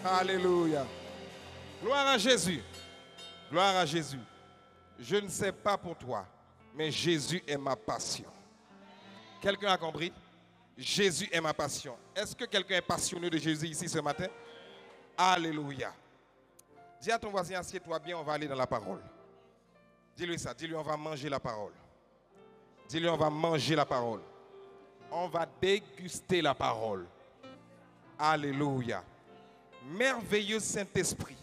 Alléluia. Gloire à Jésus. Gloire à Jésus. Je ne sais pas pour toi, mais Jésus est ma passion. Quelqu'un a compris? Jésus est ma passion. Est-ce que quelqu'un est passionné de Jésus ici ce matin? Alléluia. Dis à ton voisin, assieds-toi bien, on va aller dans la parole. Dis-lui ça, dis-lui on va manger la parole. Dis-lui on va manger la parole. On va déguster la parole. Alléluia. Merveilleux Saint-Esprit,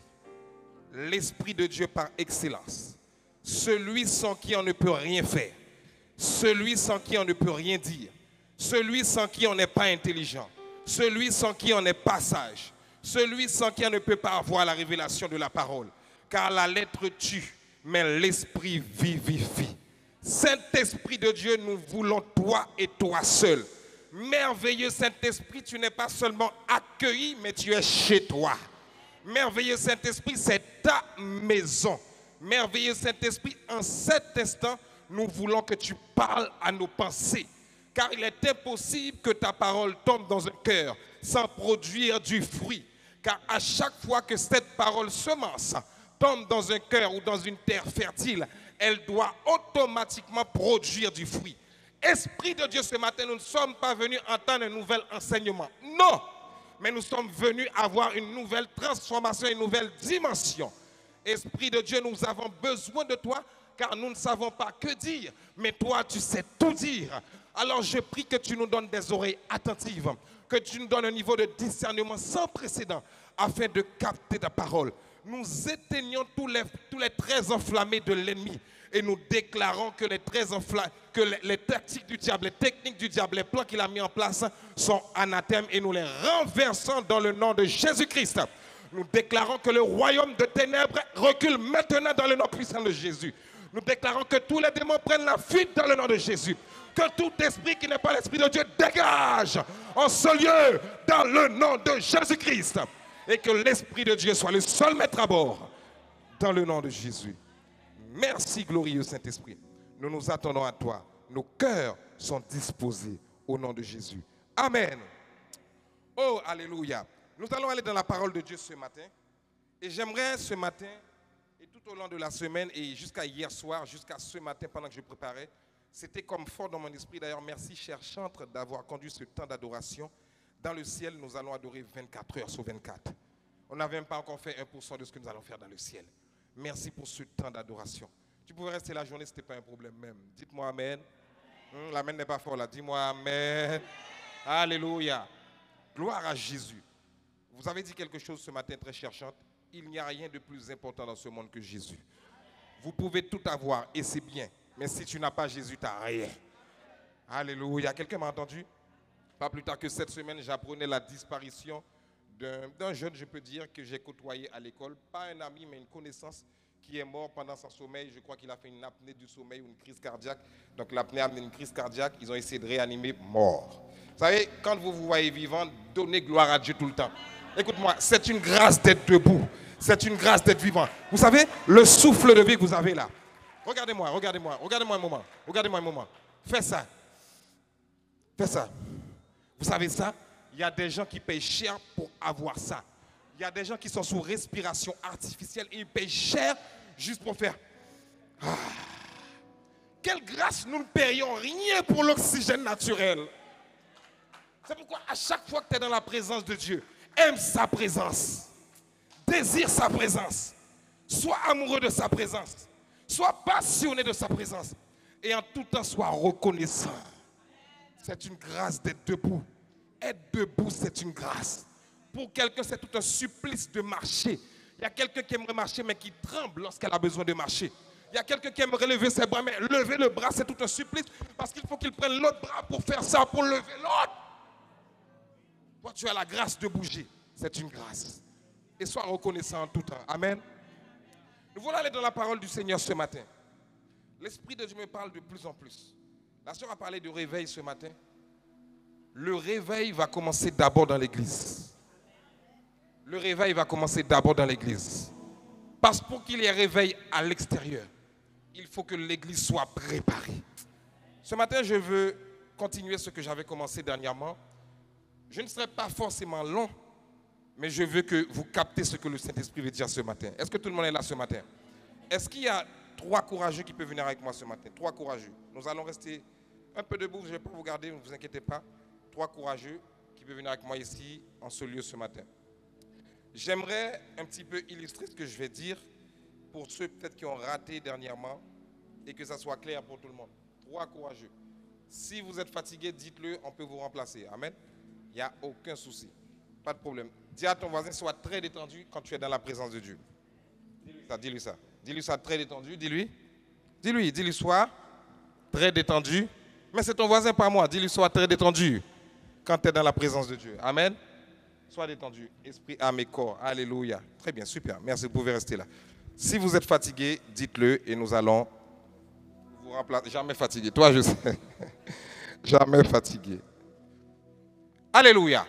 l'Esprit de Dieu par excellence. Celui sans qui on ne peut rien faire. Celui sans qui on ne peut rien dire. Celui sans qui on n'est pas intelligent. Celui sans qui on n'est pas sage. Celui sans qui on ne peut pas avoir la révélation de la parole. Car la lettre tue, mais l'Esprit vivifie. Saint-Esprit de Dieu, nous voulons toi et toi seul. Merveilleux Saint-Esprit, tu n'es pas seulement accueilli, mais tu es chez toi. Merveilleux Saint-Esprit, c'est ta maison. Merveilleux Saint-Esprit, en cet instant, nous voulons que tu parles à nos pensées. Car il est impossible que ta parole tombe dans un cœur sans produire du fruit. Car à chaque fois que cette parole semence tombe dans un cœur ou dans une terre fertile, elle doit automatiquement produire du fruit. Esprit de Dieu, ce matin, nous ne sommes pas venus entendre un nouvel enseignement. Non, mais nous sommes venus avoir une nouvelle transformation, une nouvelle dimension. Esprit de Dieu, nous avons besoin de toi, car nous ne savons pas que dire, mais toi, tu sais tout dire. Alors je prie que tu nous donnes des oreilles attentives, que tu nous donnes un niveau de discernement sans précédent, afin de capter ta parole. Nous éteignons tous les traits enflammés de l'ennemi et nous déclarons que les traits enflammés, que les tactiques du diable, les techniques du diable, les plans qu'il a mis en place sont anathèmes et nous les renversons dans le nom de Jésus-Christ. Nous déclarons que le royaume de ténèbres recule maintenant dans le nom puissant de Jésus. Nous déclarons que tous les démons prennent la fuite dans le nom de Jésus. Que tout esprit qui n'est pas l'Esprit de Dieu dégage en ce lieu dans le nom de Jésus-Christ. Et que l'Esprit de Dieu soit le seul maître à bord dans le nom de Jésus. Merci, glorieux Saint-Esprit. Nous nous attendons à toi. Nos cœurs sont disposés au nom de Jésus. Amen. Oh, alléluia. Nous allons aller dans la parole de Dieu ce matin. Et j'aimerais ce matin, et tout au long de la semaine, et jusqu'à hier soir, jusqu'à ce matin, pendant que je préparais, c'était comme fort dans mon esprit. D'ailleurs, merci, cher chantre, d'avoir conduit ce temps d'adoration. Dans le ciel, nous allons adorer 24 heures sur 24. On n'a même pas encore fait 1% de ce que nous allons faire dans le ciel. Merci pour ce temps d'adoration. Tu pouvais rester la journée, ce n'était pas un problème même. Dites-moi Amen. L'amen n'est pas fort là. Dis-moi Amen. Alléluia. Gloire à Jésus. Vous avez dit quelque chose ce matin, très chère chante. Il n'y a rien de plus important dans ce monde que Jésus. Vous pouvez tout avoir et c'est bien. Mais si tu n'as pas Jésus, tu n'as rien. Alléluia. Quelqu'un m'a entendu? Pas plus tard que cette semaine, j'apprenais la disparition d'un jeune, je peux dire, que j'ai côtoyé à l'école. Pas un ami, mais une connaissance qui est mort pendant son sommeil. Je crois qu'il a fait une apnée du sommeil ou une crise cardiaque. Donc l'apnée a amené une crise cardiaque. Ils ont essayé de réanimer, mort. Vous savez, quand vous vous voyez vivant, donnez gloire à Dieu tout le temps. Écoute-moi, c'est une grâce d'être debout. C'est une grâce d'être vivant. Vous savez, le souffle de vie que vous avez là. Regardez-moi, regardez-moi, regardez-moi un moment. Regardez-moi un moment. Fais ça. Fais ça. Vous savez ça? Il y a des gens qui payent cher pour avoir ça. Il y a des gens qui sont sous respiration artificielle et ils payent cher juste pour faire. Ah. Quelle grâce, nous ne payons rien pour l'oxygène naturel. C'est pourquoi à chaque fois que tu es dans la présence de Dieu, aime sa présence. Désire sa présence. Sois amoureux de sa présence. Sois passionné de sa présence. Et en tout temps, sois reconnaissant. C'est une grâce d'être debout. Être debout, c'est une grâce. Pour quelqu'un, c'est tout un supplice de marcher. Il y a quelqu'un qui aimerait marcher, mais qui tremble lorsqu'elle a besoin de marcher. Il y a quelqu'un qui aimerait lever ses bras, mais lever le bras, c'est tout un supplice. Parce qu'il faut qu'il prenne l'autre bras pour faire ça, pour lever l'autre. Toi, tu as la grâce de bouger. C'est une grâce. Et sois reconnaissant en tout temps. Amen. Nous voulons aller dans la parole du Seigneur ce matin. L'Esprit de Dieu me parle de plus en plus. La sœur a parlé de réveil ce matin. Le réveil va commencer d'abord dans l'église. Le réveil va commencer d'abord dans l'église. Parce que pour qu'il y ait réveil à l'extérieur, il faut que l'église soit préparée. Ce matin, je veux continuer ce que j'avais commencé dernièrement. Je ne serai pas forcément long, Mais je veux que vous captez ce que le Saint-Esprit veut dire ce matin. Est-ce que tout le monde est là ce matin? Est-ce qu'il y a 3 courageux qui peuvent venir avec moi ce matin? 3 courageux. Nous allons rester un peu debout, je ne vais pas vous garder, ne vous inquiétez pas. 3 courageux qui peuvent venir avec moi ici, en ce lieu ce matin. J'aimerais un petit peu illustrer ce que je vais dire pour ceux peut-être qui ont raté dernièrement et que ça soit clair pour tout le monde. 3 courageux. Si vous êtes fatigué, dites-le, on peut vous remplacer. Amen. Il n'y a aucun souci. Pas de problème. Dis à ton voisin, sois très détendu quand tu es dans la présence de Dieu. Dis-lui ça, dis-lui ça. Dis-lui ça, très détendu, dis-lui. Dis-lui, sois très détendu. Mais c'est ton voisin, pas moi. Dis-lui, sois très détendu quand tu es dans la présence de Dieu. Amen. Sois détendu. Esprit, âme et corps. Alléluia. Très bien, super. Merci, vous pouvez rester là. Si vous êtes fatigué, dites-le et nous allons vous remplacer. Jamais fatigué. Toi, je sais. Jamais fatigué. Alléluia.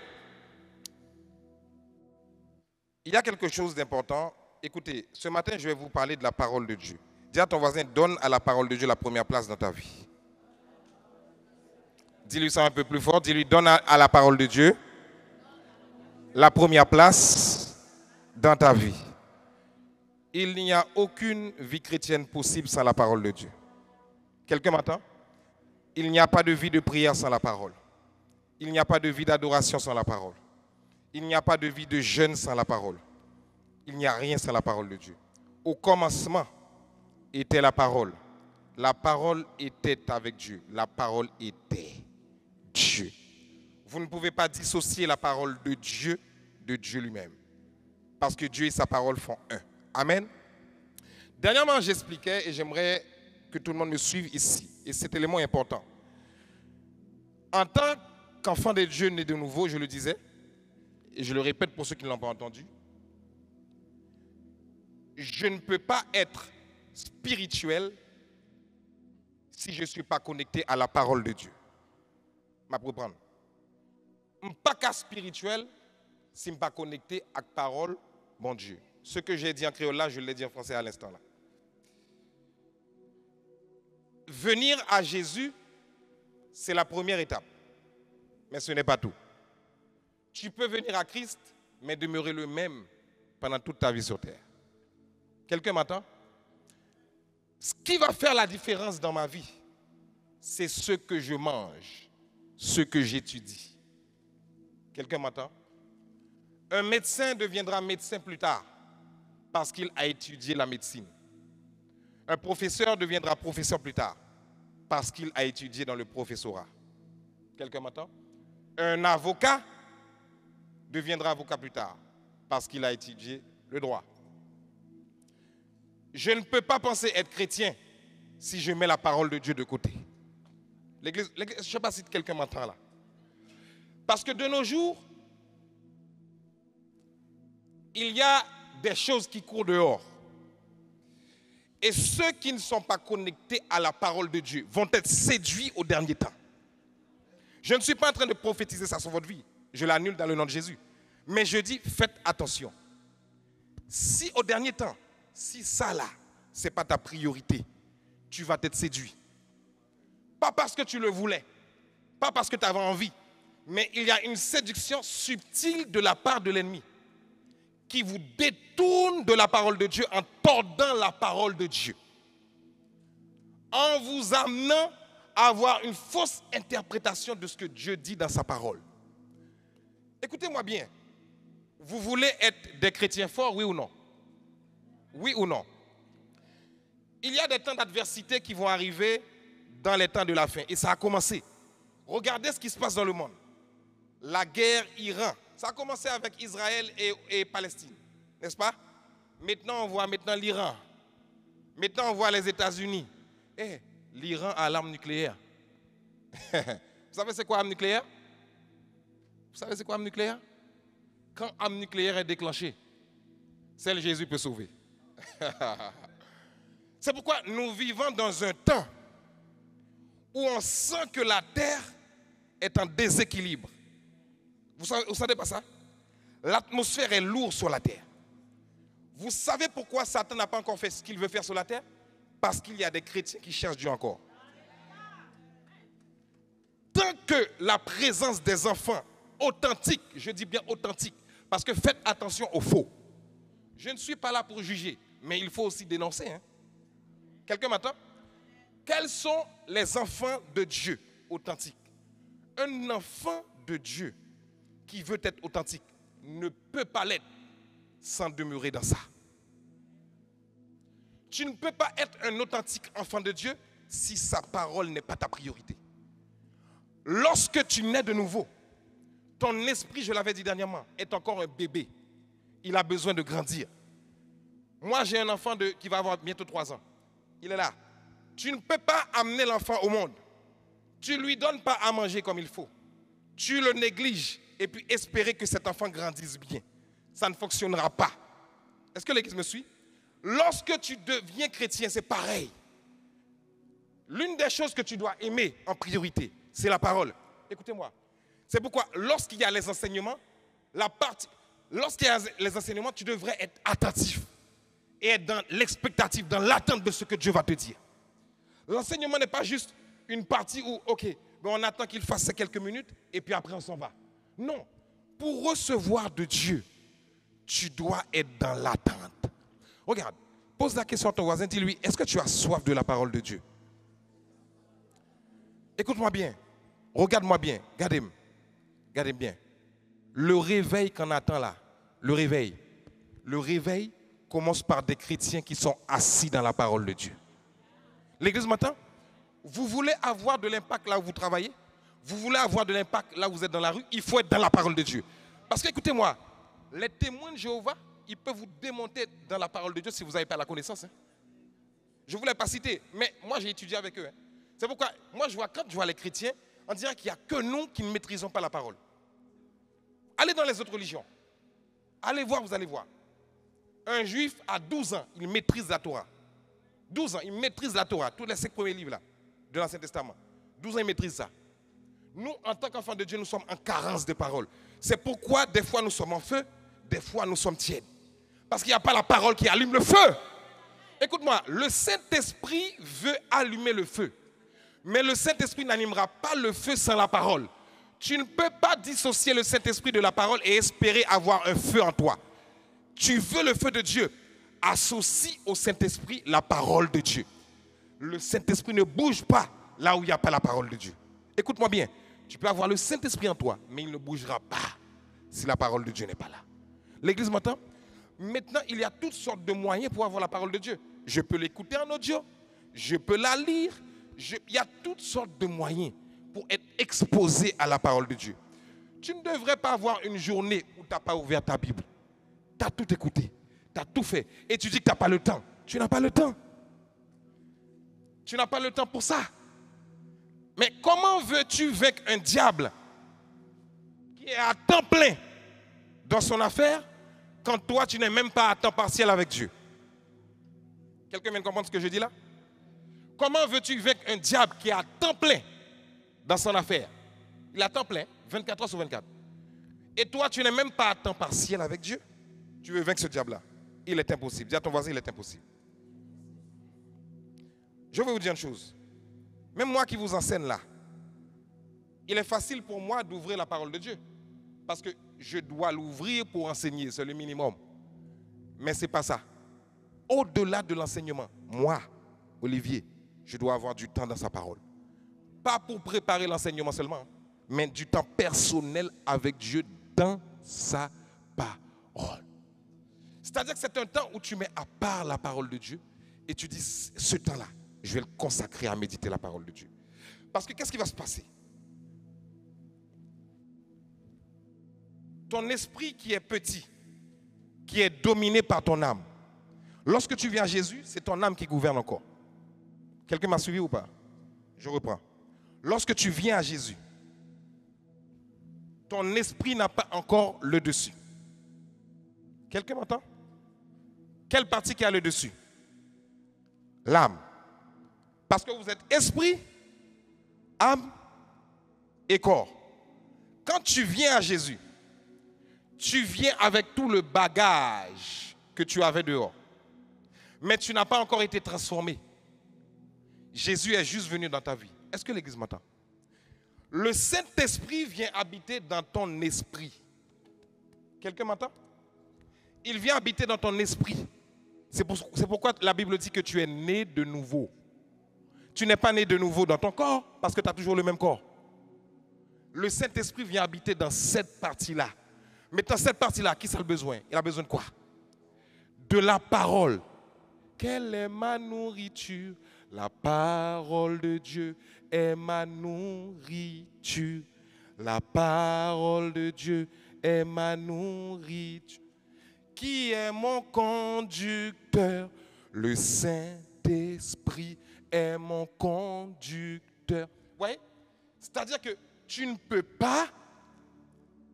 Il y a quelque chose d'important. Écoutez, ce matin, je vais vous parler de la parole de Dieu. Dis à ton voisin, donne à la parole de Dieu la première place dans ta vie. Dis-lui ça un peu plus fort. Dis-lui, donne à la parole de Dieu la première place dans ta vie. Il n'y a aucune vie chrétienne possible sans la parole de Dieu. Quelqu'un m'entend? Il n'y a pas de vie de prière sans la parole. Il n'y a pas de vie d'adoration sans la parole. Il n'y a pas de vie de jeûne sans la parole. Il n'y a rien sans la parole de Dieu. Au commencement était la parole. La parole était avec Dieu. La parole était Dieu. Vous ne pouvez pas dissocier la parole de Dieu lui-même. Parce que Dieu et sa parole font un. Amen. Dernièrement, j'expliquais et j'aimerais que tout le monde me suive ici. Et cet élément est important. En tant qu'enfant de Dieu né de nouveau, je le disais, et je le répète pour ceux qui ne l'ont pas entendu, je ne peux pas être spirituel si je ne suis pas connecté à la parole de Dieu. Je vais reprendre. Je ne suis pas spirituel si je ne suis pas connecté à la parole, mon Dieu. Ce que j'ai dit en créole là, je l'ai dit en français à l'instant là. Venir à Jésus, c'est la première étape. Mais ce n'est pas tout. Tu peux venir à Christ, mais demeurer le même pendant toute ta vie sur terre. Quelqu'un m'entend? Ce qui va faire la différence dans ma vie, c'est ce que je mange, ce que j'étudie. Quelqu'un m'entend? Un médecin deviendra médecin plus tard parce qu'il a étudié la médecine. Un professeur deviendra professeur plus tard parce qu'il a étudié dans le professorat. Quelqu'un m'entend? Un avocat deviendra avocat plus tard parce qu'il a étudié le droit. Je ne peux pas penser être chrétien si je mets la parole de Dieu de côté. L'Église, je ne sais pas si quelqu'un m'entend là. Parce que de nos jours, il y a des choses qui courent dehors. Et ceux qui ne sont pas connectés à la parole de Dieu vont être séduits au dernier temps. Je ne suis pas en train de prophétiser ça sur votre vie. Je l'annule dans le nom de Jésus. Mais je dis, faites attention. Si au dernier temps, si ça là, ce n'est pas ta priorité, tu vas être séduit. Pas parce que tu le voulais, pas parce que tu avais envie, mais il y a une séduction subtile de la part de l'ennemi qui vous détourne de la parole de Dieu en tordant la parole de Dieu. En vous amenant à avoir une fausse interprétation de ce que Dieu dit dans sa parole. Écoutez-moi bien. Vous voulez être des chrétiens forts, oui ou non? Oui ou non? Il y a des temps d'adversité qui vont arriver dans les temps de la fin. Et ça a commencé. Regardez ce qui se passe dans le monde. La guerre Iran. Ça a commencé avec Israël et Palestine. N'est-ce pas? Maintenant, on voit l'Iran. Maintenant, on voit les États-Unis. L'Iran a l'arme nucléaire. Vous savez c'est quoi l'arme nucléaire? Vous savez c'est quoi l'arme nucléaire? Quand l'arme nucléaire est déclenchée, celle Jésus peut sauver. C'est pourquoi nous vivons dans un temps où on sent que la terre est en déséquilibre. Vous savez pas ça? L'atmosphère est lourde sur la terre. Vous savez pourquoi Satan n'a pas encore fait ce qu'il veut faire sur la terre? Parce qu'il y a des chrétiens qui cherchent Dieu encore. Tant que la présence des enfants authentiques, je dis bien authentiques, Parce que faites attention aux faux. Je ne suis pas là pour juger, mais il faut aussi dénoncer. Hein. Quelqu'un m'entend? Quels sont les enfants de Dieu authentiques? Un enfant de Dieu qui veut être authentique ne peut pas l'être sans demeurer dans ça. Tu ne peux pas être un authentique enfant de Dieu si sa parole n'est pas ta priorité. Lorsque tu nais de nouveau, ton esprit, je l'avais dit dernièrement, est encore un bébé. Il a besoin de grandir. Moi, j'ai un enfant qui va avoir bientôt 3 ans. Il est là. Tu ne peux pas amener l'enfant au monde. Tu ne lui donnes pas à manger comme il faut. Tu le négliges et puis espérer que cet enfant grandisse bien. Ça ne fonctionnera pas. Est-ce que l'Église me suit? Lorsque tu deviens chrétien, c'est pareil. L'une des choses que tu dois aimer en priorité, c'est la parole. Écoutez-moi. C'est pourquoi lorsqu'il y a les enseignements, lorsqu'il y a les enseignements, tu devrais être attentif et être dans l'expectative, dans l'attente de ce que Dieu va te dire. L'enseignement n'est pas juste une partie où, ok, on attend qu'il fasse ces quelques minutes et puis après on s'en va. Non. Pour recevoir de Dieu, tu dois être dans l'attente. Regarde, pose la question à ton voisin, dis-lui, est-ce que tu as soif de la parole de Dieu? Écoute-moi bien, regarde-moi bien, regardez bien. Le réveil qu'on attend là, le réveil commence par des chrétiens qui sont assis dans la parole de Dieu. L'Église m'entend? Vous voulez avoir de l'impact là où vous travaillez? Vous voulez avoir de l'impact là où vous êtes dans la rue? Il faut être dans la parole de Dieu. Parce qu'écoutez-moi, les témoins de Jéhovah, ils peuvent vous démonter dans la parole de Dieu si vous n'avez pas la connaissance. Hein. Je ne voulais pas citer, mais moi j'ai étudié avec eux. Hein. C'est pourquoi, moi quand je vois les chrétiens, on dirait qu'il n'y a que nous qui ne maîtrisons pas la parole. Allez dans les autres religions. Allez voir, vous allez voir. Un juif à 12 ans, il maîtrise la Torah. 12 ans, il maîtrise la Torah, tous les 5 premiers livres là, de l'Ancien Testament. 12 ans, il maîtrise ça. Nous, en tant qu'enfants de Dieu, nous sommes en carence de parole. C'est pourquoi des fois nous sommes en feu, des fois nous sommes tièdes. Parce qu'il n'y a pas la parole qui allume le feu. Écoute-moi, le Saint-Esprit veut allumer le feu. Mais le Saint-Esprit n'animera pas le feu sans la parole. Tu ne peux pas dissocier le Saint-Esprit de la parole et espérer avoir un feu en toi. Tu veux le feu de Dieu. Associe au Saint-Esprit la parole de Dieu. Le Saint-Esprit ne bouge pas là où il n'y a pas la parole de Dieu. Écoute-moi bien. Tu peux avoir le Saint-Esprit en toi, mais il ne bougera pas si la parole de Dieu n'est pas là. L'Église m'entend? Maintenant, il y a toutes sortes de moyens pour avoir la parole de Dieu. Je peux l'écouter en audio, je peux la lire. Il y a toutes sortes de moyens pour être exposé à la parole de Dieu. Tu ne devrais pas avoir une journée où tu n'as pas ouvert ta Bible. Tu as tout écouté, tu as tout fait. Et tu dis que tu n'as pas le temps. Tu n'as pas le temps. Tu n'as pas le temps pour ça. Mais comment veux-tu vaincre un diable qui est à temps plein dans son affaire quand toi tu n'es même pas à temps partiel avec Dieu? Quelqu'un vient de comprendre ce que je dis là? Comment veux-tu vaincre un diable qui est à temps plein dans son affaire? Il est à temps plein, 24 heures sur 24. Et toi tu n'es même pas à temps partiel avec Dieu? Tu veux vaincre ce diable-là? Il est impossible. Dis à ton voisin, il est impossible. Je vais vous dire une chose. Même moi qui vous enseigne là, il est facile pour moi d'ouvrir la parole de Dieu. Parce que je dois l'ouvrir pour enseigner, c'est le minimum. Mais ce n'est pas ça. Au-delà de l'enseignement, moi, Olivier, je dois avoir du temps dans sa parole. Pas pour préparer l'enseignement seulement, mais du temps personnel avec Dieu dans sa parole. C'est-à-dire que c'est un temps où tu mets à part la parole de Dieu et tu dis, ce temps-là, je vais le consacrer à méditer la parole de Dieu. Parce que qu'est-ce qui va se passer? Ton esprit qui est petit, qui est dominé par ton âme. Lorsque tu viens à Jésus, c'est ton âme qui gouverne encore. Quelqu'un m'a suivi ou pas? Je reprends. Lorsque tu viens à Jésus, ton esprit n'a pas encore le dessus. Quelqu'un m'entend? Quelle partie qui a le dessus? L'âme. Parce que vous êtes esprit, âme et corps. Quand tu viens à Jésus, tu viens avec tout le bagage que tu avais dehors. Mais tu n'as pas encore été transformé. Jésus est juste venu dans ta vie. Est-ce que l'Église m'entend? Le Saint-Esprit vient habiter dans ton esprit. Quelqu'un m'entend? Il vient habiter dans ton esprit. C'est pourquoi la Bible dit que tu es né de nouveau. Tu n'es pas né de nouveau dans ton corps parce que tu as toujours le même corps. Le Saint-Esprit vient habiter dans cette partie-là. Mais dans cette partie-là, qui ça a le besoin? Il a besoin de quoi? De la parole. Quelle est ma nourriture? La parole de Dieu est ma nourriture. La parole de Dieu est ma nourriture. Qui est mon conducteur? Le Saint-Esprit est mon conducteur. Vous voyez? C'est-à-dire que tu ne peux pas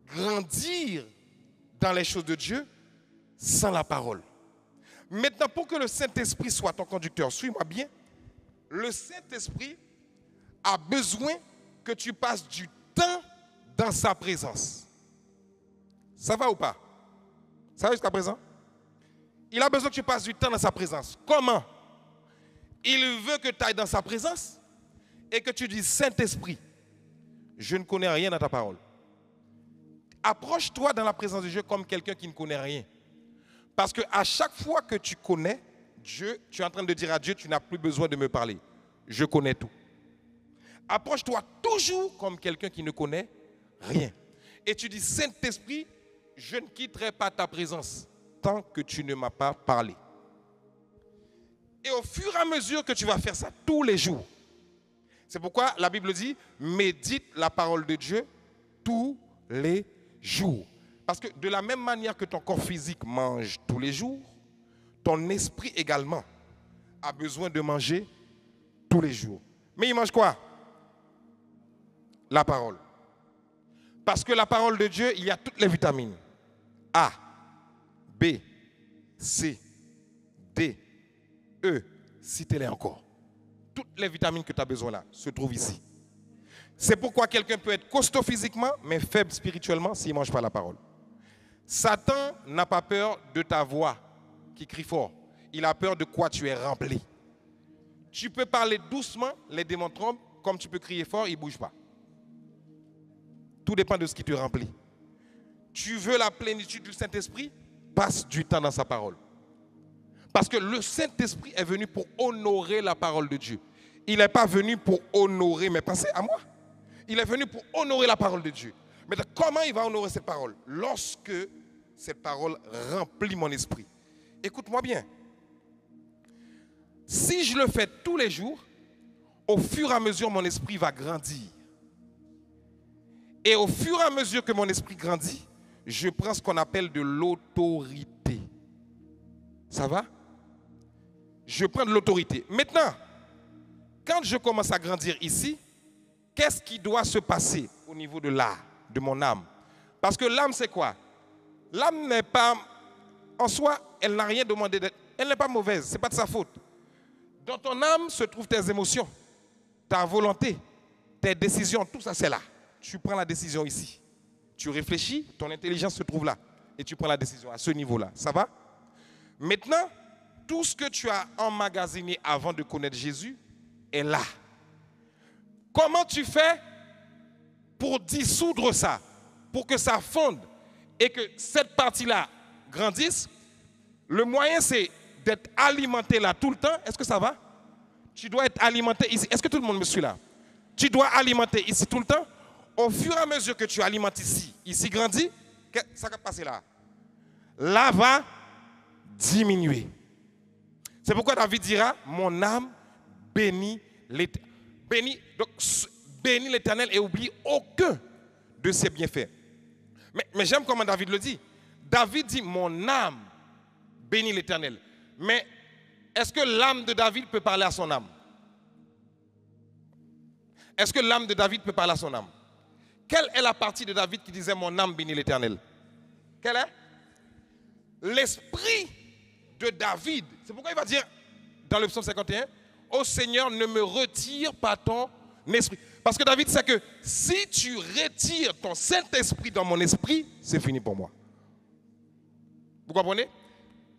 grandir dans les choses de Dieu sans la parole. Maintenant, pour que le Saint-Esprit soit ton conducteur, suis-moi bien, le Saint-Esprit a besoin que tu passes du temps dans sa présence. Ça va ou pas? Ça va jusqu'à présent? Il a besoin que tu passes du temps dans sa présence. Comment? Il veut que tu ailles dans sa présence et que tu dises, Saint-Esprit, je ne connais rien dans ta parole. Approche-toi dans la présence de Dieu comme quelqu'un qui ne connaît rien. Parce qu'à chaque fois que tu connais Dieu, tu es en train de dire à Dieu, tu n'as plus besoin de me parler. Je connais tout. Approche-toi toujours comme quelqu'un qui ne connaît rien. Et tu dis, Saint-Esprit, je ne quitterai pas ta présence tant que tu ne m'as pas parlé. Et au fur et à mesure que tu vas faire ça tous les jours, c'est pourquoi la Bible dit, médite la parole de Dieu tous les jours. Parce que de la même manière que ton corps physique mange tous les jours, ton esprit également a besoin de manger tous les jours. Mais il mange quoi? La parole. Parce que la parole de Dieu, il y a toutes les vitamines. A, B, C, D, E, citez-les encore. Toutes les vitamines que tu as besoin là se trouvent ici. C'est pourquoi quelqu'un peut être costaud physiquement, mais faible spirituellement s'il ne mange pas la parole. Satan n'a pas peur de ta voix qui crie fort. Il a peur de quoi tu es rempli. Tu peux parler doucement, les démons trompent, comme tu peux crier fort, ils ne bougent pas. Tout dépend de ce qui te remplit. Tu veux la plénitude du Saint-Esprit? Passe du temps dans sa parole. Parce que le Saint-Esprit est venu pour honorer la parole de Dieu. Il n'est pas venu pour honorer, mais pensez à moi. Il est venu pour honorer la parole de Dieu. Mais comment il va honorer cette parole? Lorsque cette parole remplit mon esprit. Écoute-moi bien. Si je le fais tous les jours, au fur et à mesure, mon esprit va grandir. Et au fur et à mesure que mon esprit grandit, je prends ce qu'on appelle de l'autorité. Ça va? Je prends de l'autorité. Maintenant, quand je commence à grandir ici, qu'est-ce qui doit se passer au niveau de l'âme, de mon âme? Parce que l'âme, c'est quoi? L'âme n'est pas, en soi, elle n'a rien demandé d'être. Elle n'est pas mauvaise, ce n'est pas de sa faute. Dans ton âme se trouvent tes émotions, ta volonté, tes décisions, tout ça c'est là. Tu prends la décision ici. Tu réfléchis, ton intelligence se trouve là. Et tu prends la décision à ce niveau-là. Ça va? Maintenant, tout ce que tu as emmagasiné avant de connaître Jésus est là. Comment tu fais pour dissoudre ça? Pour que ça fonde et que cette partie-là grandisse? Le moyen, c'est d'être alimenté là tout le temps. Est-ce que ça va? Tu dois être alimenté ici. Est-ce que tout le monde me suit là? Tu dois alimenter ici tout le temps. Au fur et à mesure que tu alimentes ici grandit, ça va passer là. Là va diminuer. C'est pourquoi David dira, mon âme bénit l'Éternel et oublie aucun de ses bienfaits. Mais j'aime comment David le dit. David dit, mon âme bénit l'Éternel. Mais est-ce que l'âme de David peut parler à son âme? Est-ce que l'âme de David peut parler à son âme? Quelle est la partie de David qui disait mon âme bénit l'Éternel? Quelle est? L'esprit de David. C'est pourquoi il va dire dans le psaume 51, ô Seigneur, ne me retire pas ton esprit. Parce que David sait que si tu retires ton Saint-Esprit dans mon esprit, c'est fini pour moi. Vous comprenez?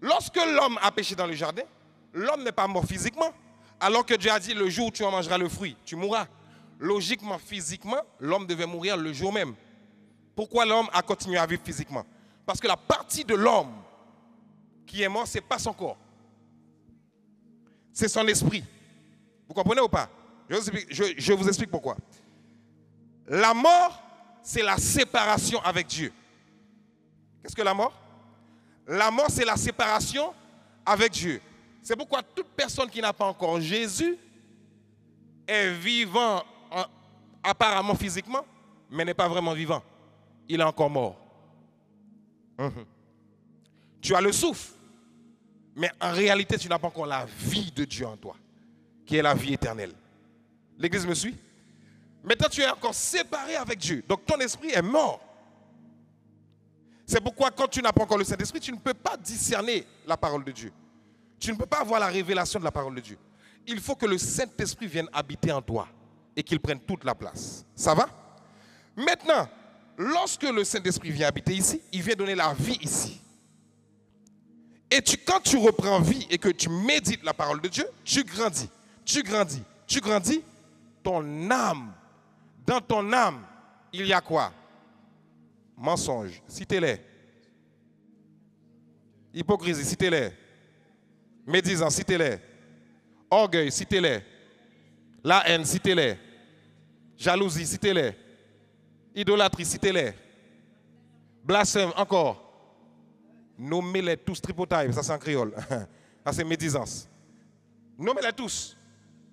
Lorsque l'homme a péché dans le jardin, l'homme n'est pas mort physiquement, alors que Dieu a dit le jour où tu en mangeras le fruit, tu mourras. Logiquement, physiquement, l'homme devait mourir le jour même. Pourquoi l'homme a continué à vivre physiquement? Parce que la partie de l'homme qui est mort, ce n'est pas son corps. C'est son esprit. Vous comprenez ou pas? Je vous explique pourquoi. La mort, c'est la séparation avec Dieu. Qu'est-ce que la mort? La mort, c'est la séparation avec Dieu. C'est pourquoi toute personne qui n'a pas encore Jésus est vivant apparemment physiquement, mais n'est pas vraiment vivant. Il est encore mort. Tu as le souffle, mais en réalité, tu n'as pas encore la vie de Dieu en toi, qui est la vie éternelle. L'Église me suit? Maintenant, tu es encore séparé avec Dieu. Donc, ton esprit est mort. C'est pourquoi, quand tu n'as pas encore le Saint-Esprit, tu ne peux pas discerner la parole de Dieu. Tu ne peux pas avoir la révélation de la parole de Dieu. Il faut que le Saint-Esprit vienne habiter en toi et qu'il prenne toute la place. Ça va? Maintenant, lorsque le Saint-Esprit vient habiter ici, il vient donner la vie ici. Et quand tu reprends vie et que tu médites la parole de Dieu, tu grandis, tu grandis, tu grandis. Ton âme, dans ton âme, il y a quoi? Mensonge, citez-les. Hypocrisie, citez-les. Médisance, citez-les. Orgueil, citez-les. La haine, citez-les. Jalousie, citez-les. Idolâtrie, citez-les. Blasphème, encore. Nommez-les tous, tripotaille, ça c'est en créole. Ça c'est médisance. Nommez-les tous.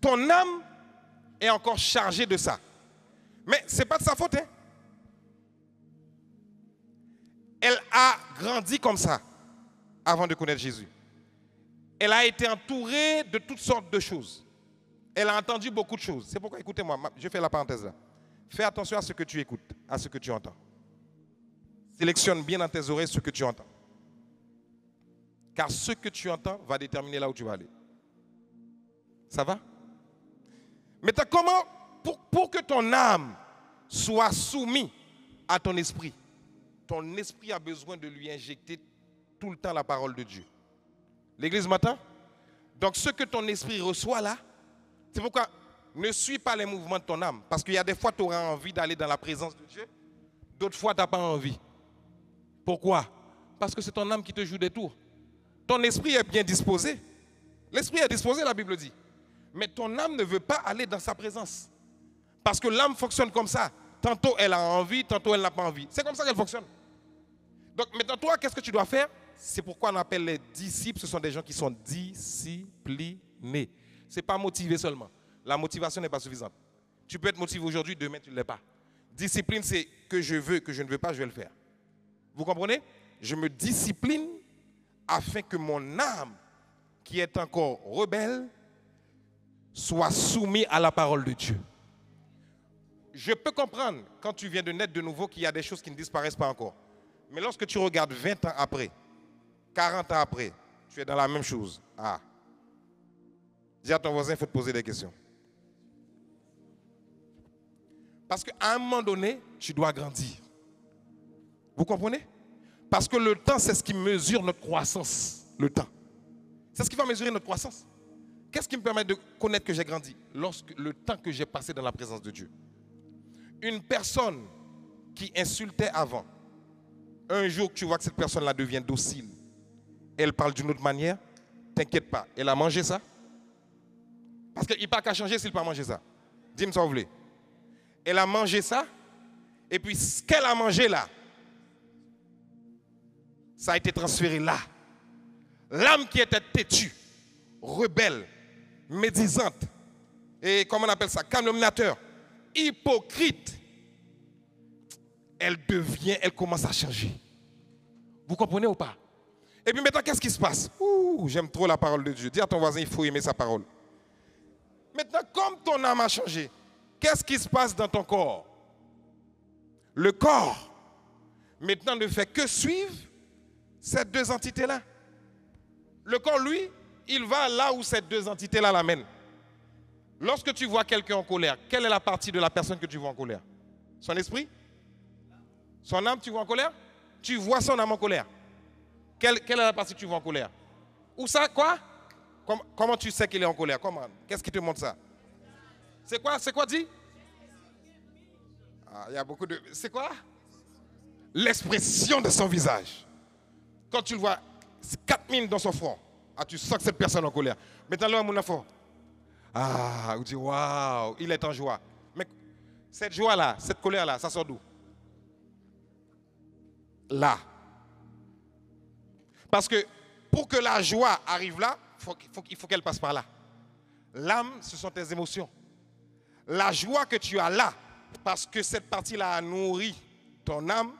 Ton âme est encore chargée de ça. Mais ce n'est pas de sa faute. Hein? Elle a grandi comme ça avant de connaître Jésus. Elle a été entourée de toutes sortes de choses. Elle a entendu beaucoup de choses. C'est pourquoi, écoutez-moi, je fais la parenthèse là. Fais attention à ce que tu écoutes, à ce que tu entends. Sélectionne bien dans tes oreilles ce que tu entends. Car ce que tu entends va déterminer là où tu vas aller. Ça va? Maintenant, comment, pour que ton âme soit soumise à ton esprit a besoin de lui injecter tout le temps la parole de Dieu. L'Église m'entend? Donc, ce que ton esprit reçoit là, c'est pourquoi ne suis pas les mouvements de ton âme. Parce qu'il y a des fois, tu auras envie d'aller dans la présence de Dieu. D'autres fois, tu n'as pas envie. Pourquoi? Parce que c'est ton âme qui te joue des tours. Ton esprit est bien disposé. L'esprit est disposé, la Bible dit. Mais ton âme ne veut pas aller dans sa présence. Parce que l'âme fonctionne comme ça. Tantôt elle a envie, tantôt elle n'a pas envie. C'est comme ça qu'elle fonctionne. Donc maintenant, toi, qu'est-ce que tu dois faire? C'est pourquoi on appelle les disciples, ce sont des gens qui sont disciplinés. Ce n'est pas motivé seulement. La motivation n'est pas suffisante. Tu peux être motivé aujourd'hui, demain tu ne l'es pas. Discipline, c'est que je veux, que je ne veux pas, je vais le faire. Vous comprenez? Je me discipline afin que mon âme, qui est encore rebelle, soit soumise à la parole de Dieu. Je peux comprendre, quand tu viens de naître de nouveau, qu'il y a des choses qui ne disparaissent pas encore. Mais lorsque tu regardes 20 ans après, 40 ans après, tu es dans la même chose. Ah. Dis à ton voisin, il faut te poser des questions. Parce qu'à un moment donné, tu dois grandir. Vous comprenez? Parce que le temps, c'est ce qui mesure notre croissance. Le temps. C'est ce qui va mesurer notre croissance. Qu'est-ce qui me permet de connaître que j'ai grandi? Lorsque le temps que j'ai passé dans la présence de Dieu. Une personne qui insultait avant, un jour tu vois que cette personne-là devient docile, elle parle d'une autre manière, t'inquiète pas, elle a mangé ça. Parce qu'il n'y a pas qu'à changer s'il n'a pas mangé ça. Dis-moi ça, vous voulez. Elle a mangé ça, et puis ce qu'elle a mangé là, ça a été transféré là. L'âme qui était têtue, rebelle, médisante, et comment on appelle ça, calomniateur, hypocrite, elle commence à changer. Vous comprenez ou pas? Et puis maintenant, qu'est-ce qui se passe? J'aime trop la parole de Dieu. Dis à ton voisin, il faut aimer sa parole. Maintenant, comme ton âme a changé, qu'est-ce qui se passe dans ton corps? Le corps, maintenant, ne fait que suivre ces deux entités-là. Le corps, lui, il va là où ces deux entités-là l'amènent. Lorsque tu vois quelqu'un en colère, quelle est la partie de la personne que tu vois en colère? Son esprit? Son âme, tu vois en colère? Tu vois son âme en colère. Quelle est la partie que tu vois en colère? Où ça? Quoi? Comment tu sais qu'il est en colère? Comment? Qu'est-ce qui te montre ça? C'est quoi? C'est quoi dit? Il y a beaucoup de... C'est quoi? l'expression de son visage. Quand tu le vois, 4 mines dans son front, ah, tu sens que cette personne est en colère. Maintenant, là, mon enfant, ah, vous dites, waouh, il est en joie. Mais cette joie-là, cette colère-là, ça sort d'où? Là. Parce que pour que la joie arrive là, il faut qu'elle passe par là. L'âme, ce sont tes émotions. La joie que tu as là, parce que cette partie-là a nourri ton âme,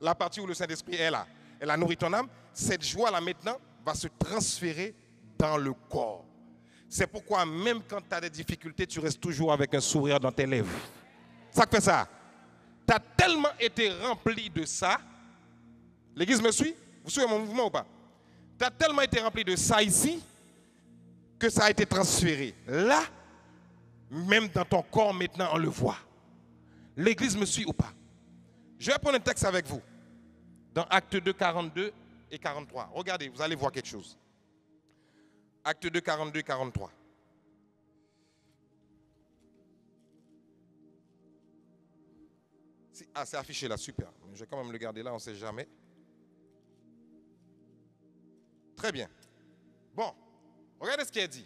la partie où le Saint-Esprit est là, elle a nourri ton âme, cette joie-là maintenant va se transférer dans le corps. C'est pourquoi même quand tu as des difficultés, tu restes toujours avec un sourire dans tes lèvres. Ça fait ça. Tu as tellement été rempli de ça. L'église me suit? Vous suivez mon mouvement ou pas? Tu as tellement été rempli de ça ici que ça a été transféré. Là, même dans ton corps maintenant, on le voit. L'église me suit ou pas? Je vais prendre un texte avec vous. Dans Actes 2, 42 et 43. Regardez, vous allez voir quelque chose. Actes 2, 42 et 43. Ah, c'est affiché là, super. Je vais quand même le garder là, on ne sait jamais. Très bien. Bon, regardez ce qui est dit.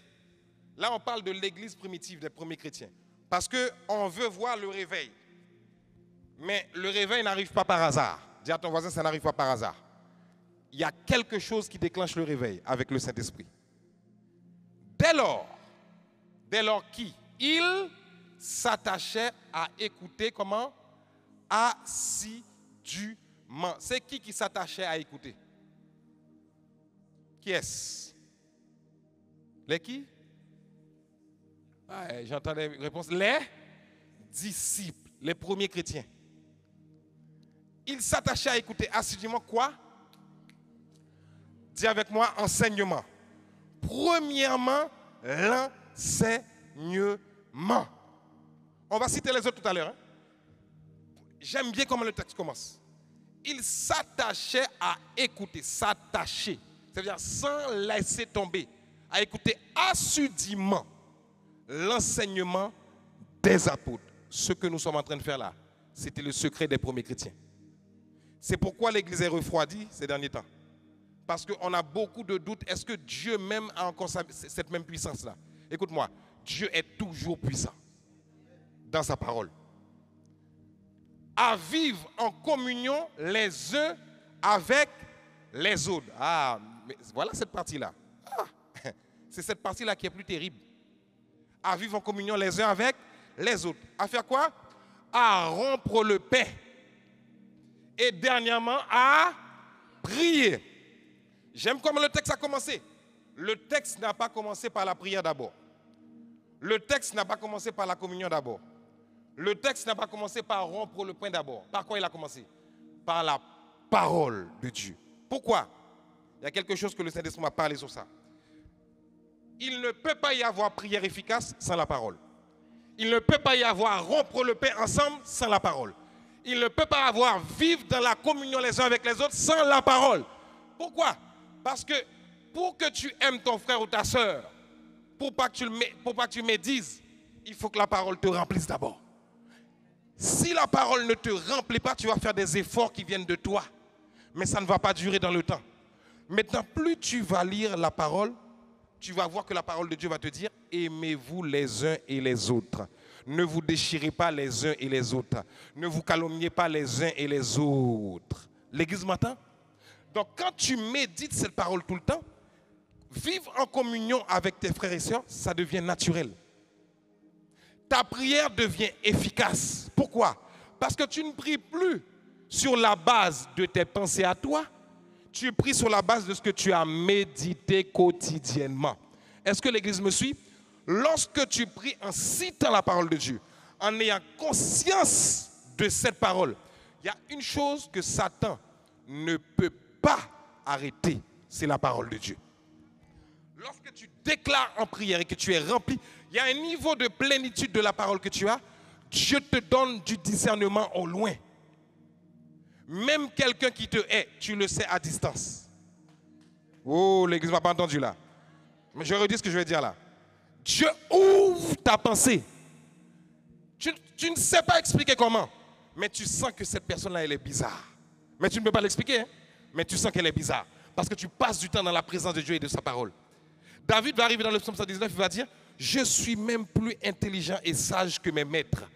Là, on parle de l'église primitive des premiers chrétiens. Parce qu'on veut voir le réveil. Mais le réveil n'arrive pas par hasard. Dis à ton voisin, ça n'arrive pas par hasard. Il y a quelque chose qui déclenche le réveil avec le Saint-Esprit. Dès lors qu'il s'attachait à écouter comment? Assidûment. C'est qui s'attachait à écouter? Qui est-ce? Les qui? Ah, j'entends les réponses. Les disciples, les premiers chrétiens. Ils s'attachaient à écouter assidûment quoi? Dis avec moi, enseignement. Premièrement, l'enseignement. On va citer les autres tout à l'heure. Hein? J'aime bien comment le texte commence. Ils s'attachaient à écouter, s'attacher. C'est-à-dire sans laisser tomber, à écouter assidûment l'enseignement des apôtres. Ce que nous sommes en train de faire là, c'était le secret des premiers chrétiens. C'est pourquoi l'Église est refroidie ces derniers temps. Parce qu'on a beaucoup de doutes. Est-ce que Dieu même a encore cette même puissance-là? Écoute-moi, Dieu est toujours puissant dans sa parole. À vivre en communion les uns avec les autres. Ah, mais voilà cette partie-là. Ah, c'est cette partie-là qui est plus terrible. À vivre en communion les uns avec les autres. À faire quoi? À rompre le pain. Et dernièrement, à prier. J'aime comment le texte a commencé. Le texte n'a pas commencé par la prière d'abord. Le texte n'a pas commencé par la communion d'abord. Le texte n'a pas commencé par rompre le pain d'abord. Par quoi il a commencé? Par la parole de Dieu. Pourquoi? Il y a quelque chose que le Saint-Esprit m'a parlé sur ça. Il ne peut pas y avoir prière efficace sans la parole. Il ne peut pas y avoir rompre le pain ensemble sans la parole. Il ne peut pas avoir vivre dans la communion les uns avec les autres sans la parole. Pourquoi? Parce que pour que tu aimes ton frère ou ta soeur, pour pas que tu médises, il faut que la parole te remplisse d'abord. Si la parole ne te remplit pas, tu vas faire des efforts qui viennent de toi. Mais ça ne va pas durer dans le temps. Maintenant, plus tu vas lire la parole, tu vas voir que la parole de Dieu va te dire « Aimez-vous les uns et les autres. Ne vous déchirez pas les uns et les autres. Ne vous calomniez pas les uns et les autres. » L'Église m'entend? Donc, quand tu médites cette parole tout le temps, vivre en communion avec tes frères et sœurs, ça devient naturel. Ta prière devient efficace. Pourquoi? Parce que tu ne pries plus sur la base de tes pensées à toi. Tu pries sur la base de ce que tu as médité quotidiennement. Est-ce que l'Église me suit? Lorsque tu pries en citant la parole de Dieu, en ayant conscience de cette parole, il y a une chose que Satan ne peut pas arrêter, c'est la parole de Dieu. Lorsque tu déclares en prière et que tu es rempli, il y a un niveau de plénitude de la parole que tu as. Dieu te donne du discernement au loin. Même quelqu'un qui te hait, tu le sais à distance. Oh, l'Église ne m'a pas entendu là. Mais je redis ce que je vais dire là. Dieu ouvre ta pensée. Tu ne sais pas expliquer comment. mais tu sens que cette personne-là, elle est bizarre. Mais tu ne peux pas l'expliquer, hein? Mais tu sens qu'elle est bizarre. Parce que tu passes du temps dans la présence de Dieu et de sa parole. David va arriver dans le psaume 119, il va dire, je suis même plus intelligent et sage que mes maîtres.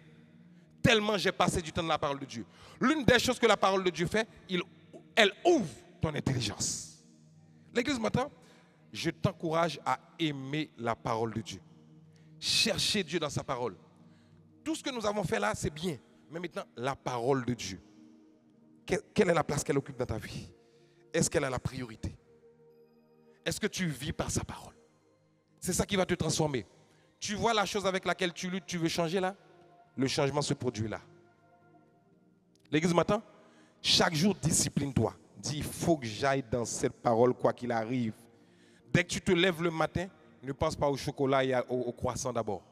Tellement j'ai passé du temps dans la parole de Dieu. L'une des choses que la parole de Dieu fait, elle ouvre ton intelligence. L'église m'entend? Je t'encourage à aimer la parole de Dieu. Chercher Dieu dans sa parole. Tout ce que nous avons fait là, c'est bien. Mais maintenant, la parole de Dieu. Quelle est la place qu'elle occupe dans ta vie? Est-ce qu'elle a la priorité? Est-ce que tu vis par sa parole? C'est ça qui va te transformer. Tu vois la chose avec laquelle tu luttes, tu veux changer là? Le changement se produit là. L'église m'entend? Chaque jour, discipline-toi. Dis, il faut que j'aille dans cette parole quoi qu'il arrive. Dès que tu te lèves le matin, ne pense pas au chocolat et au croissant d'abord.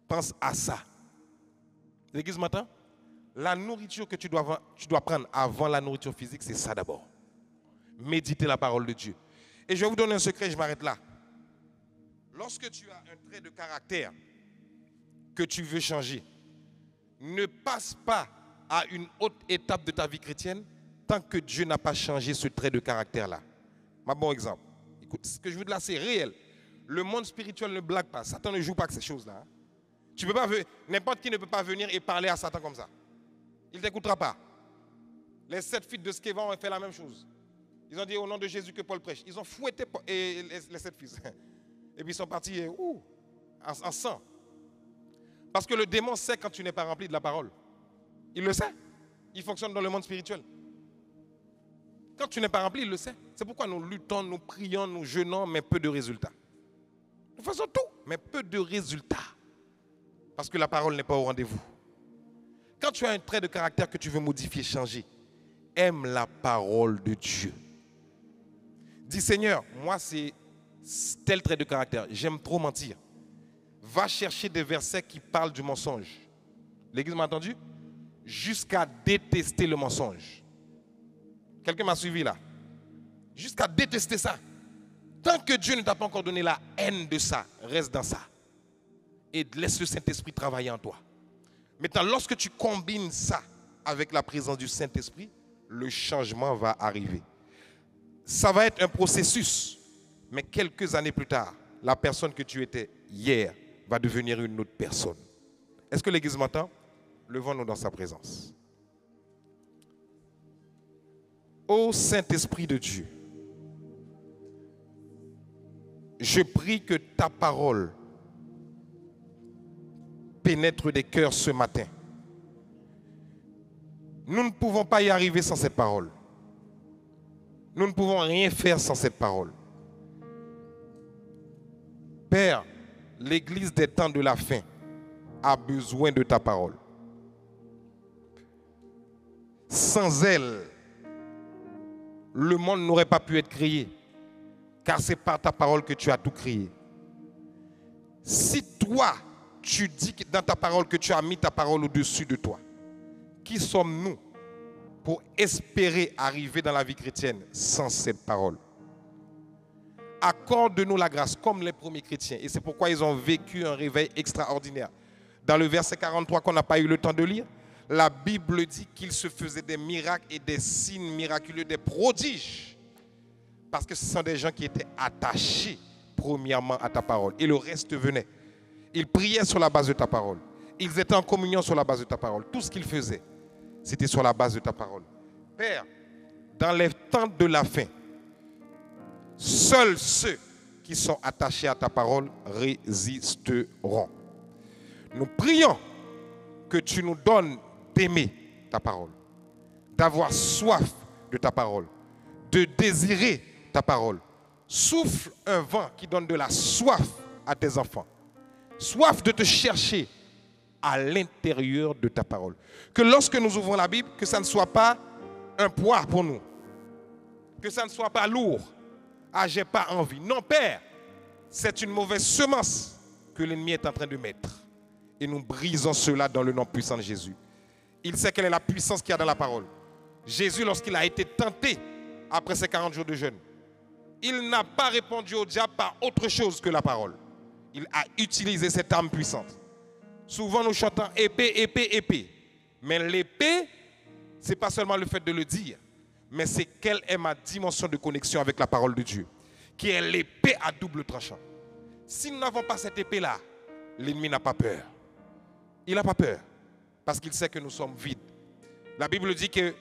Pense à ça. L'église m'entend? La nourriture que tu dois prendre avant la nourriture physique, c'est ça d'abord. Méditer la parole de Dieu. Et je vais vous donner un secret, je m'arrête là. Lorsque tu as un trait de caractère que tu veux changer, ne passe pas à une autre étape de ta vie chrétienne tant que Dieu n'a pas changé ce trait de caractère-là. Un bon exemple. Écoute, ce que je veux dire là, c'est réel. Le monde spirituel ne blague pas. Satan ne joue pas avec ces choses-là. N'importe qui ne peut pas venir et parler à Satan comme ça. Il ne t'écoutera pas. Les 7 fils de Sceva ont fait la même chose. Ils ont dit au nom de Jésus que Paul prêche. Ils ont fouetté les 7 fils. Et puis ils sont partis en sang. Parce que le démon sait quand tu n'es pas rempli de la parole. Il le sait. Il fonctionne dans le monde spirituel. Quand tu n'es pas rempli, il le sait. C'est pourquoi nous luttons, nous prions, nous jeûnons, mais peu de résultats. Nous faisons tout, mais peu de résultats. Parce que la parole n'est pas au rendez-vous. Quand tu as un trait de caractère que tu veux modifier, changer, aime la parole de Dieu. Dis Seigneur, moi c'est tel trait de caractère, j'aime trop mentir. Va chercher des versets qui parlent du mensonge. L'église m'a entendu? Jusqu'à détester le mensonge. Quelqu'un m'a suivi là? Jusqu'à détester ça. Tant que Dieu ne t'a pas encore donné la haine de ça, reste dans ça. Et laisse le Saint-Esprit travailler en toi. Maintenant, lorsque tu combines ça avec la présence du Saint-Esprit, le changement va arriver. Ça va être un processus, mais quelques années plus tard, la personne que tu étais hier va devenir une autre personne. Est-ce que l'Église m'entend? Levons-nous dans sa présence. Ô Saint-Esprit de Dieu, je prie que ta parole pénètre des cœurs ce matin. Nous ne pouvons pas y arriver sans cette parole. Nous ne pouvons rien faire sans cette parole. Père, l'Église des temps de la fin a besoin de ta parole. Sans elle, le monde n'aurait pas pu être créé, car c'est par ta parole que tu as tout créé. Si toi, tu dis dans ta parole que tu as mis ta parole au-dessus de toi, qui sommes-nous pour espérer arriver dans la vie chrétienne sans cette parole? Accorde-nous la grâce comme les premiers chrétiens. Et c'est pourquoi ils ont vécu un réveil extraordinaire. Dans le verset 43 qu'on n'a pas eu le temps de lire, la Bible dit qu'il se faisait des miracles et des signes miraculeux, des prodiges. Parce que ce sont des gens qui étaient attachés premièrement à ta parole. Et le reste venait. Ils priaient sur la base de ta parole. Ils étaient en communion sur la base de ta parole. Tout ce qu'ils faisaient, c'était sur la base de ta parole. Père, dans les temps de la fin, seuls ceux qui sont attachés à ta parole résisteront. Nous prions que tu nous donnes d'aimer ta parole, d'avoir soif de ta parole, de désirer ta parole. Souffle un vent qui donne de la soif à tes enfants. Soif de te chercher à l'intérieur de ta parole. Que lorsque nous ouvrons la Bible, que ça ne soit pas un poids pour nous. Que ça ne soit pas lourd. Ah, j'ai pas envie. Non, Père, c'est une mauvaise semence que l'ennemi est en train de mettre. Et nous brisons cela dans le nom puissant de Jésus. Il sait quelle est la puissance qu'il y a dans la parole. Jésus, lorsqu'il a été tenté après ses 40 jours de jeûne, il n'a pas répondu au diable par autre chose que la parole. Il a utilisé cette arme puissante. Souvent nous chantons épée, épée, épée. Mais l'épée, ce n'est pas seulement le fait de le dire, mais c'est quelle est ma dimension de connexion avec la parole de Dieu, qui est l'épée à double tranchant. Si nous n'avons pas cette épée-là, l'ennemi n'a pas peur. Il n'a pas peur, parce qu'il sait que nous sommes vides. La Bible dit que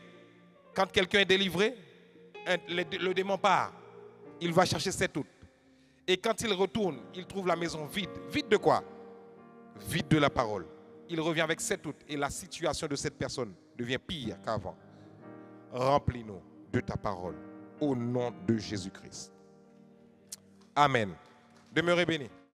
quand quelqu'un est délivré, le démon part. Il va chercher 7 autres. Et quand il retourne, il trouve la maison vide. Vide de quoi? Vide de la parole. Il revient avec 7 autres. Et la situation de cette personne devient pire qu'avant. Remplis-nous de ta parole. Au nom de Jésus-Christ. Amen. Demeurez bénis.